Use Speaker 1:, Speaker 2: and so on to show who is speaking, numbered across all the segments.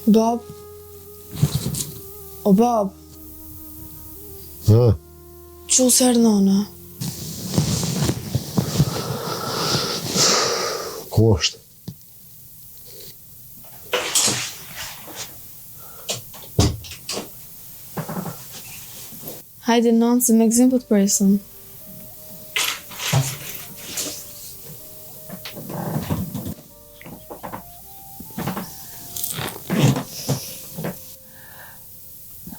Speaker 1: Bab. O bab.
Speaker 2: Ha?
Speaker 1: Çu ser nona?
Speaker 2: Ku është?
Speaker 1: Hajde nonë se me gzim po të presëm.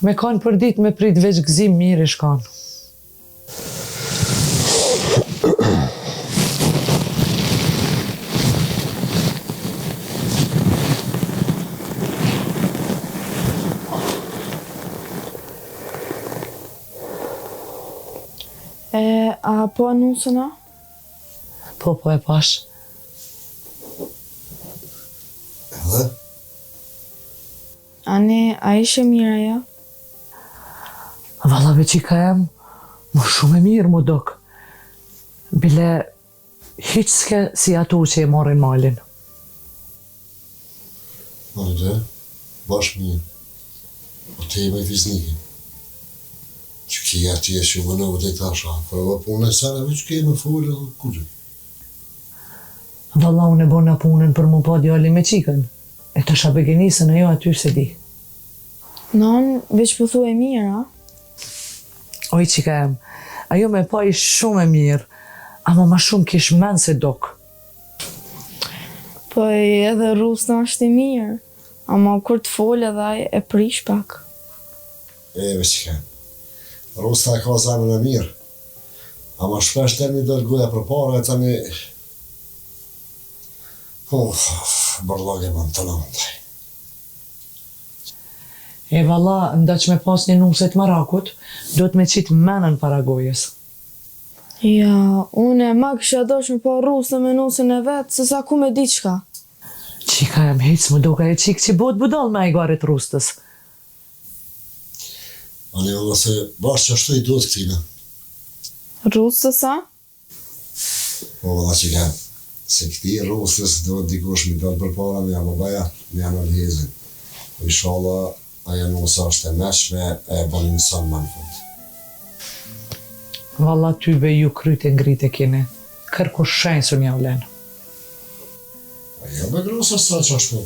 Speaker 3: Me kanë për ditë me prit veç gzim mirë i shkanë.
Speaker 1: A po anusëna?
Speaker 3: Po e pash.
Speaker 2: Edhe?
Speaker 1: Ani, a ishe mira ja?
Speaker 3: Valla veqika jem, më shumë e mirë më dok. Bile, hiq s'ke si ato që e marrin malin.
Speaker 2: Hajde, bash mirë. O te me fiznike. Që ki ati e që vënë vë të tasha. Për vë punë e sara, që ki e me fullë dhe kujtë.
Speaker 3: Valla unë e bona punën për mu pa djali me qikën. E të shabegenisën e jo aty se di.
Speaker 1: Non, veç po thu e mirë, a?
Speaker 3: Oj qika jem, ajo me pa ish shumë e mirë, ama ma shumë kish men se dok.
Speaker 1: Po edhe Rusna është i mirë, ama kur të folë edhe ai e prish pak.
Speaker 2: Veqika. Rusta e ka zemën e mirë. Ama shpesh të një dërguja për para e të një... Bërlog e më të nëndaj.
Speaker 3: E valla, nda që me pas një nuset marakut, do të me qitë menën para gojës.
Speaker 1: Ja, une ma kësha dosh me pa Rusna me nusën e vetë, se sa ku me di qka.
Speaker 3: Qika jem hec më doka e qikë që bot budal me ajgarit rustës.
Speaker 2: Ani valla se bashkë që ashtu i duhet këtina.
Speaker 1: Rustës, a?
Speaker 2: Po valla qika. Se këti rustës duhet dikush mi dalë për para me ababaja, me anë lhezin. Inshallah, aja nusa është e meshme e bën insan më në fund.
Speaker 3: Valla ty be ju kryt e ngrit e kini. Kërku shenjë një vlenë.
Speaker 2: Aja be grusa sa që ashtu.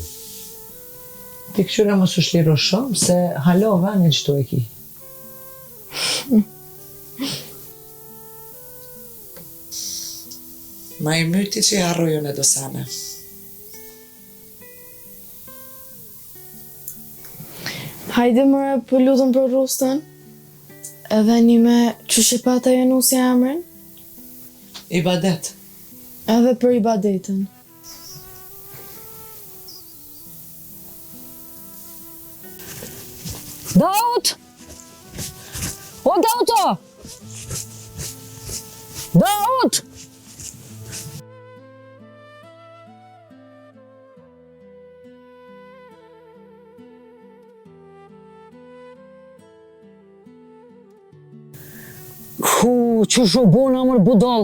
Speaker 3: Ti këqyre më su shliro shumë, se halo venin qëto e ki. Ma i myti që i harroju në dosane.
Speaker 1: Hajde mëre për lutëm për Rustën, edhe një me që shepata e nusë emrin,
Speaker 3: Ibadet.
Speaker 1: edhe për ibadetën.
Speaker 4: Daut! O Dauto! Daut! Që shu bona mër budal.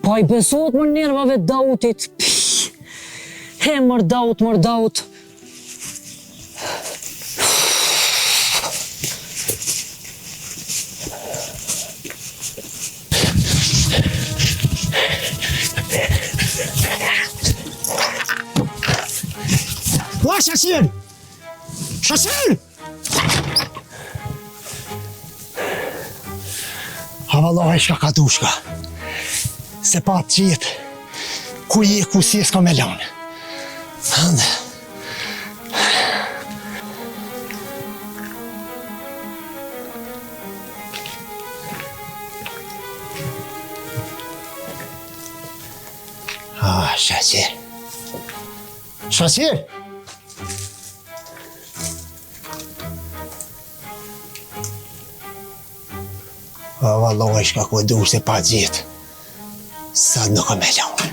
Speaker 4: Pa i besot mër nervave Dautit. He mër Daut.
Speaker 5: O, Shasir! Shasir! Havallahi shka ka dushka. Se pa të gjithë, ku i e ku si e s'ka me lanë. Hëndë. Shasir. Shasir! Vallahi shka ku dush se pa gjithë. Sa nuk e me lanë.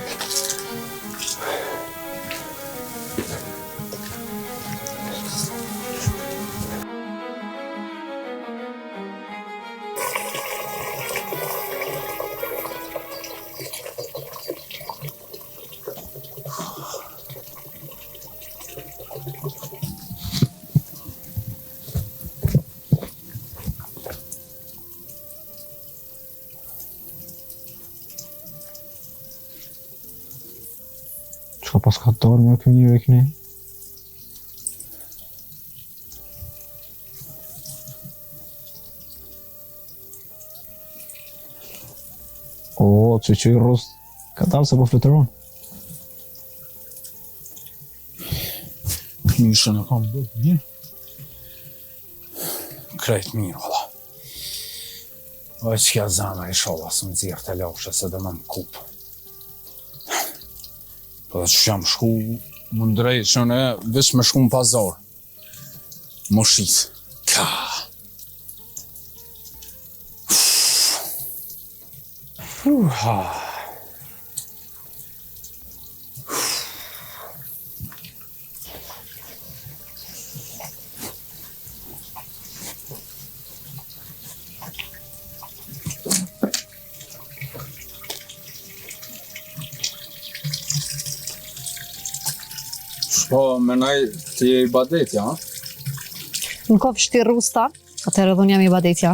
Speaker 6: Çka pas ka dorë me ky njeri këni? O, që i rrust, ka dalë se po fluturon.
Speaker 7: Mishën e kam bërë mirë. Krejt mirë, valla. O, që kja zana i sholla së më dzirë të laushe se dhe më kupë. Po dhe që jam shku më ndrejt që në veç me shku në pazar. Më shqit. Ka. Ha. Po, menaj të je i badetja, ha?
Speaker 4: Në kofë shti rusta, atëherë dhun jam i badetja.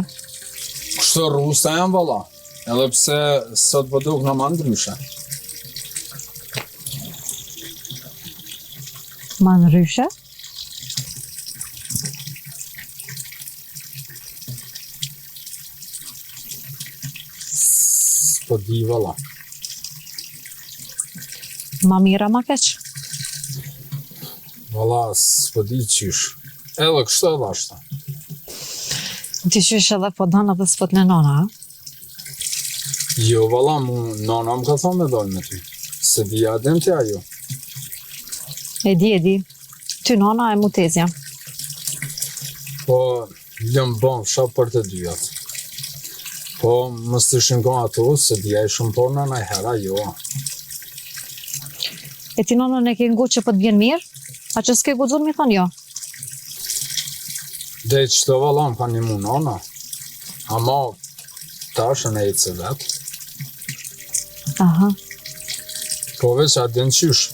Speaker 7: Kështë rusta jam, valla. Edhe pse sot po duk në ma ndryshe.
Speaker 4: Ma në ryshe?
Speaker 7: Po di, valla.
Speaker 4: Ma mira ma keq.
Speaker 7: Valla, s'po di qysh. Edhe kështë edhe ashta.
Speaker 4: Ti qysh edhe po dana dhe s'po t'le nona, ha?
Speaker 7: Jo, valla, nona më ka thonë me dojnë me ty. Se di adem t'ja jo.
Speaker 4: E di. Ty nona e mutezja.
Speaker 7: Po, lëm bon fsha për të dyjat. Po, mës të shinkon ato, se dhja i shumë porna na i hera jo.
Speaker 4: E ti nonën e ke ngu që po t'bjen mirë? A që s'ke guxur mi thonë jo?
Speaker 7: Dhe qëto valla më ka një mu nona. Ama, tash në ejtë se vetë.
Speaker 4: Aha.
Speaker 7: Po veç a din qysh.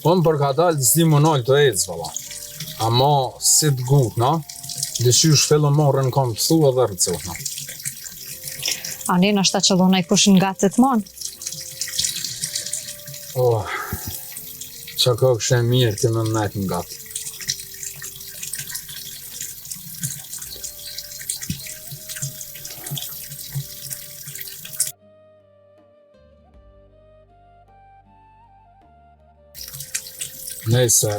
Speaker 7: Unë për ka dalë s'di më nolë të ejtës valla. Ama, si t'gut, na? Dhe qysh fillë morën kam të thu edhe rëcot, na?
Speaker 4: A ne në shta që dhona i kush nga të të monë?
Speaker 7: Oh, qa ka kështë e mirë të më nëjtë nga të. Nejse,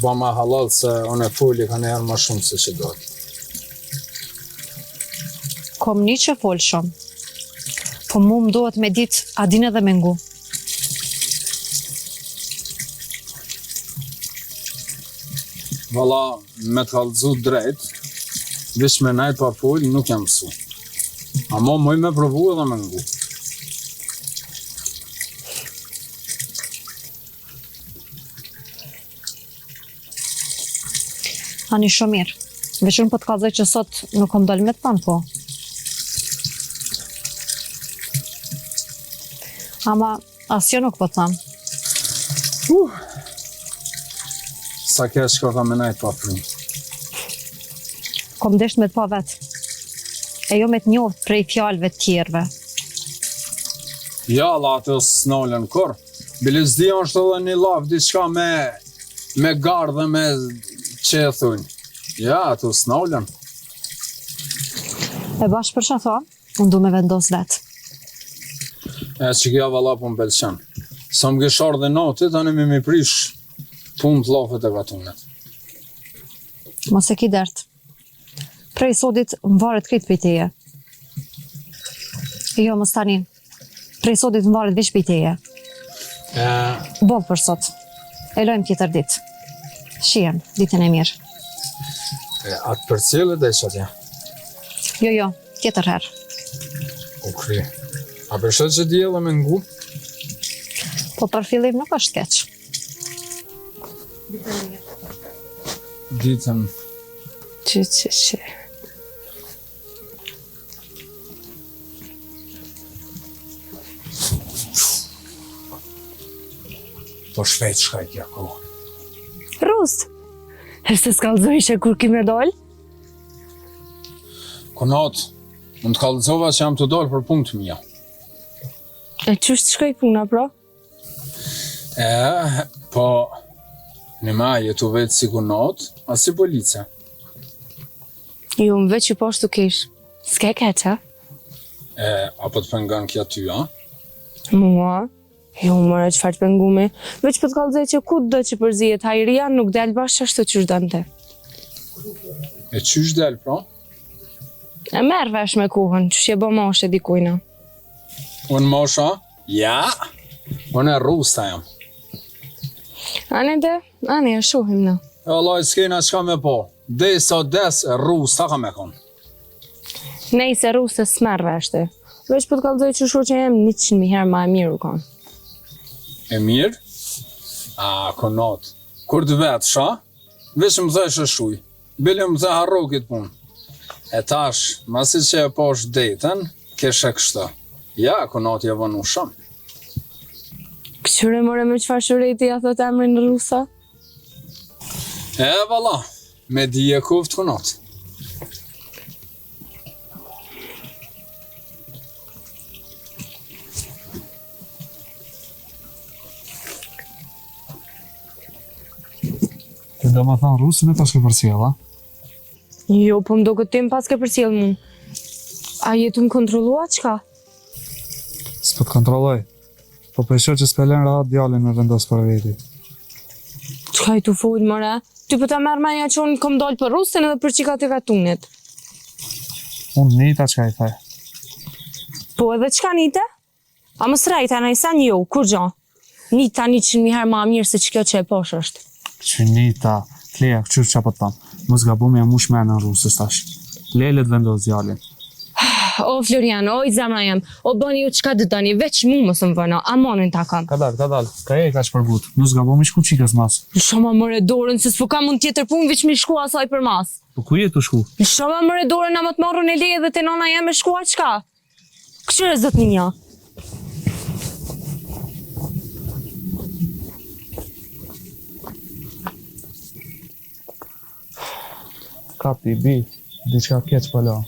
Speaker 7: ba ma halal se unë e folli ka njerë ma shumë se që dojtë.
Speaker 4: Kom një që folë shumë. Po mu më dohet me ditë a din edhe me ngu.
Speaker 7: Valla, me të kallëzu drejt, vish me najt pa folli nuk jam mësu. Ama moj me provu edhe me ngu.
Speaker 4: Ani shumë mirë. Veç unë po të kallëzoj që sot nuk kom dalë me të tanë, po. Ama asjo nuk po të thamë.
Speaker 7: Sa kesh ka me najt pa frim.
Speaker 4: Kom desht me të pa vetë. E jo me të njoft prej fjalëve të tjerve.
Speaker 7: Ja, la atë s'nolën kur. Bilis di është edhe një laf, diçka me gardë dhe me që e thunë. Ja, atë s'nolën.
Speaker 4: E bashkë për që tha, unë du me vendos vetë.
Speaker 7: E që kja valla po më belqen. Sa më gëshar dhe natit, tani me mi prish punë të lafet e gatunet.
Speaker 4: Mos e ki dertë. Prej sodit më varet krejt për teje. Jo, mos tani. Prej sodit më varet vish për teje. Bovë për sot. E lojmë tjetër ditë. Shien, ditën e mirë.
Speaker 7: Atë për cilë dhe që atja.
Speaker 4: Jo, tjetër herë.
Speaker 7: U kry. A përshet që di edhe me ngu?
Speaker 4: Po për fillim nuk është keq.
Speaker 7: Ditën.
Speaker 4: Që.
Speaker 7: Po shpejt shkaj kja kohë.
Speaker 1: Rust, se s'kallëzoj që kur ki me dollë?
Speaker 7: Konat, unë të kallëzova që jam të dollë për punë të mija.
Speaker 1: E qështë shkoj puna, pra?
Speaker 7: Po, në ma jetu vetë si kunot, a si policia.
Speaker 1: Jo, më veç që poshtu kish. S'ke keqa?
Speaker 7: Apo të pengon kja ty, a?
Speaker 1: Mua? Jo, mëra qëfar të pengumi. Veç për të kallëzej që ku do që përzijet hajria nuk del bashkë ashtu që shdante.
Speaker 7: E qysh del, pra?
Speaker 1: E merë vesh me kuhën, që shje bo moshe dikujna.
Speaker 7: Unë mosha? Ja! Unë e rusta jam.
Speaker 1: Ani e shuhim në.
Speaker 7: E Allah, s'kena qka me po. Des o des, rusta ka me konë.
Speaker 1: Nej se rusë s'merë veshte. Veç për të kallëzej që shu që jem 100.000 herë ma e mirë u konë.
Speaker 7: E mirë? A, konot. Kur të vetë, sha? Vesh më dhe shëshuj. Bile më dhe harrokit punë. E tash, masi që e posh detën, keshe kështë. Ja, konot je vënu shumë.
Speaker 1: Këqyre more me qëfar shureti ja thot emrin në rusa?
Speaker 7: E, valla, me dije kuft konot.
Speaker 6: Të do më thonë rusën e pas ke përcjell, a?
Speaker 1: Jo, po më do këtë tim pas ke përcjell mu. A jetu më kontrolua qka?
Speaker 6: S'po të kontrolloj. Po pesho që s'pelen rahat djallin me vendos për veti.
Speaker 1: Qka i tu full, mëre? Ty po ta merë menja që unë kom dollë për rusën edhe për qikat e katunit.
Speaker 6: Unë nita qka i thaj.
Speaker 1: Po edhe qka nite? A më srejta në i sen jo, kur gjo? Nita 100.000 herë ma mirë se që kjo që e posh është.
Speaker 6: Që nita, Kleja, këqyr që po të thamë. Mos gabum jam mush me në rusës tash. Lele të vendos djallin.
Speaker 1: O Florian, o i zemra jem, o bëni ju qka të dëni, veç mu më së më vëna, amonin ta kam.
Speaker 6: Ka dal, ka e ka shpërgut. Mos gabum i shku qikës mas.
Speaker 1: Shoma mëre dorën, se s'po kam mund tjetër pun, veç mi shku asaj për mas.
Speaker 6: Po ku je të shku?
Speaker 1: Shoma mëre dorën, a më të marrën e leje dhe të nona jem e shkua qka? Këqyre zët një.
Speaker 6: Kapi, bi, diçka keq pala.